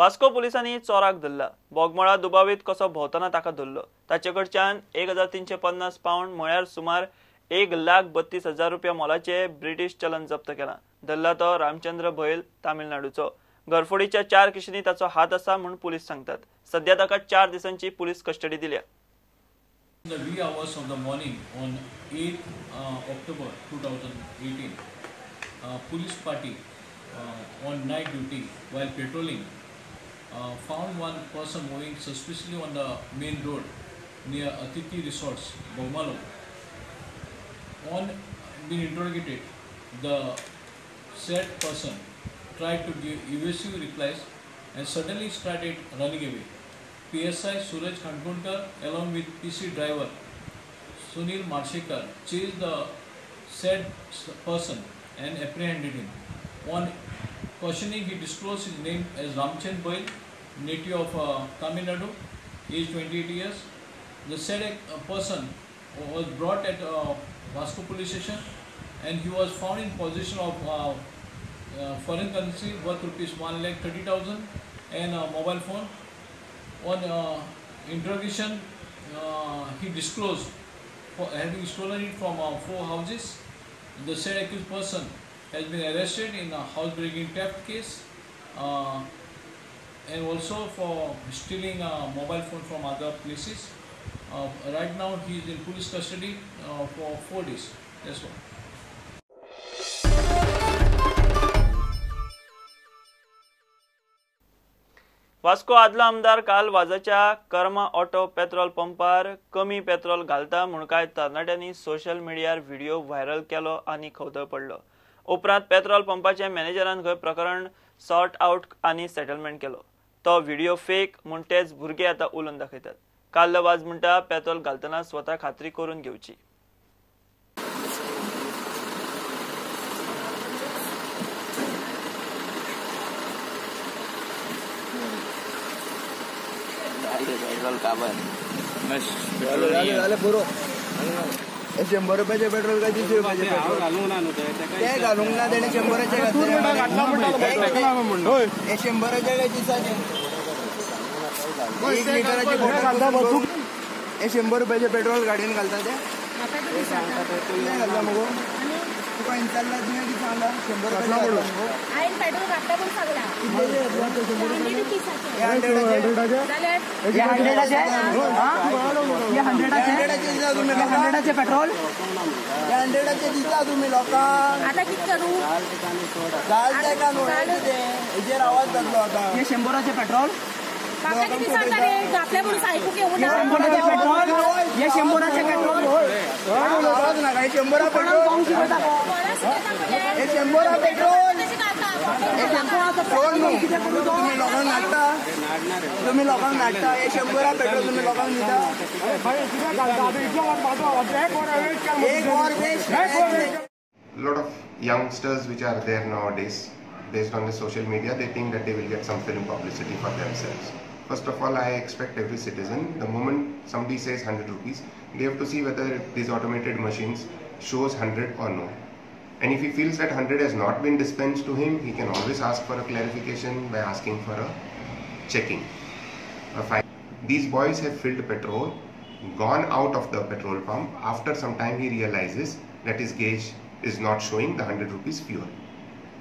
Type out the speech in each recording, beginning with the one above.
Vasco पुलिसांनी चोराक धरला। बोगमाळा दुबावीत कसो भोंवतना ताका धरलो। ताचेकडच्यान 1350 पाउंड म्हळ्यार सुमार 1,32,000 रुपया मोलाचे ब्रिटीश चलन जप्त केला। धरला तो रामचंद्र भैल, तामिळनाडूचो। घरफोडीच्या 4 केशींनी ताचो हात आसा म्हूण पुलीस सांगतात। सध्या ताका 4 दिसांची पुलीस कस्टडी दिल्या। In the wee hours of the morning on 8 October 2018, police party on night duty while patrolling found one person moving suspiciously on the main road near Atithi Resorts, Bogmalo. On being interrogated, the said person tried to give evasive replies and suddenly started running away. PSI Suraj Khandkonkar along with PC driver Sunil Marshekar chased the said person and apprehended him. On questioning, he disclosed his name as Ramchand Bail, native of Tamil Nadu, age 28 years. The said person was brought at Vasco police station and he was found in possession of foreign currency worth rupees 1,30,000 and a mobile phone. On interrogation, he disclosed for having stolen it from 4 houses. The said accused person has been arrested in a housebreaking theft case and also for stealing a mobile phone from other places. Right now, he is in police custody for 4 days. That's all. Vasco आदलो आमदार काल वाजाच्या Karma auto petrol पंपार कमी petrol घालता म्हूण कांय तरणाट्यांनी social मिडियार video viral केलो आनी खवदळ पडलो। उपरांत पेट्रोल पंपाच्या मॅनेजरान खंय प्रकरण सॉर्ट आउट आनी सेटलमेंट केलो। तो व्हिडिओ फेक म्हूण तेच भुरगे आतां उलोवन दाखयतात। काल्लो वाज म्हणटा पेट्रोल घालतना स्वता खात्री करून घेवची। पेट्रोल काबर पुरो 100 रुपयाचे पेट्रोल काय 30 रुपयाचे पेट्रोल ते घालूंक ना तेणे 100चे घातले 100चे काय दिसाचे 1 लिटराचे पेट्रोल 100 रुपयाचे पेट्रोल गाडीन घालता ते घालता मगो तुका इंस्टाला दिने की सांगला 100 रुपये आईन पेट्रोल घातला पण सांगला चे पेट्रोल 100चे दिता तुम्ही लोकांक आता किती करू घालते का नो हेजेर आवाज जातलो आता हे 100चे पेट्रोल काका किती सांगता रे आपल्या म्हणून ऐकू घेऊ ना 100चे पेट्रोल हे 100चे पेट्रोल आवाज ना काय 100 पेट्रोल हे 100 पेट्रोल तुम्ही लोकांक नाटता हे 100 पेट्रोल तुम्ही लोकांक दिता lot of youngsters which are there nowadays, based on the social media, they think that they will get some film publicity for themselves. First of all, I expect every citizen, the moment somebody says 100 rupees, they have to see whether these automated machines shows 100 or no. And if he feels that 100 has not been dispensed to him, he can always ask for a clarification by asking for a checking. These boys have filled petrol, gone out of the petrol pump. After some time, he realizes that his gauge is not showing the 100 rupees fuel.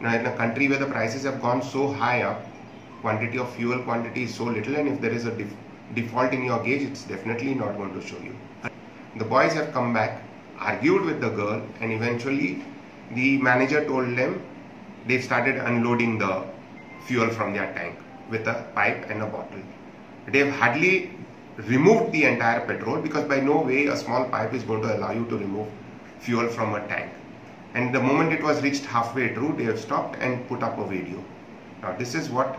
Now, in a country where the prices have gone so high up, quantity of fuel quantity is so little, and if there is a default in your gauge, it's definitely not going to show you. The boys have come back, argued with the girl, and eventually the manager told them they started unloading the fuel from their tank with a pipe and a bottle. They've hardly removed the entire petrol, because by no way a small pipe is going to allow you to remove fuel from a tank. And the moment it was reached halfway through, they have stopped and put up a video. Now this is what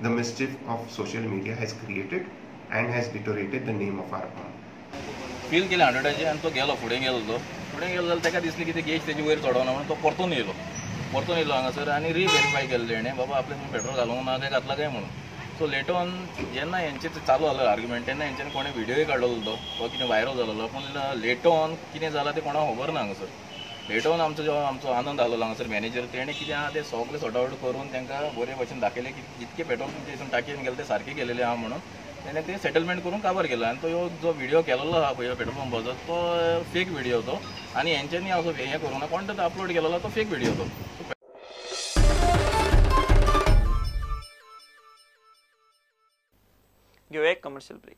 the mischief of social media has created and has deteriorated the name of our pump. Feel केले 100चे आणि तो गेलो फुडें गेलो जाल्यार ताका दिसलें की ते गेज तेजे वयर चडोना म्हणून तो परतून येयलो हांगासर आनी रिव्हेरीफाय केलें तेणें बाबा आपलें तुमी पेट्रोल घालूंक ना काय घातला काय म्हणून. सो लेटर ऑन जेन्ना हेंचें चालू जालें आर्ग्युमेंट तेन्ना हेंच्यानी कोणें व्हिडियोय काडलेलो तो कितें व्हायरल जालेलो, पूण लेटर ऑन कितें जालां तें कोणाक खबर ना हांगासर. भेटून आमचो आनंद आलो हांगासर मॅनेजर तेणे कितें आहा तें सगळें सॉर्ट आउट करून तांकां बरे भशेन दाखयलें की जितके पेट्रोल तुमचे हितून टाकयेन गेले ते सारके केलेले आहा म्हणून तेणें ते सेटलमेंट करून काबार केलो आनी तो जो व्हिडिओ केलेलो आहा पळय पेट्रोल पंपाचो तो फेक व्हिडिओ तो आनी हेंच्यांनी असो हें करूं ना कोण तो अपलोड केलेलो तो फेक व्हिडिओ तो घेऊया एक कमर्शियल ब्रेक.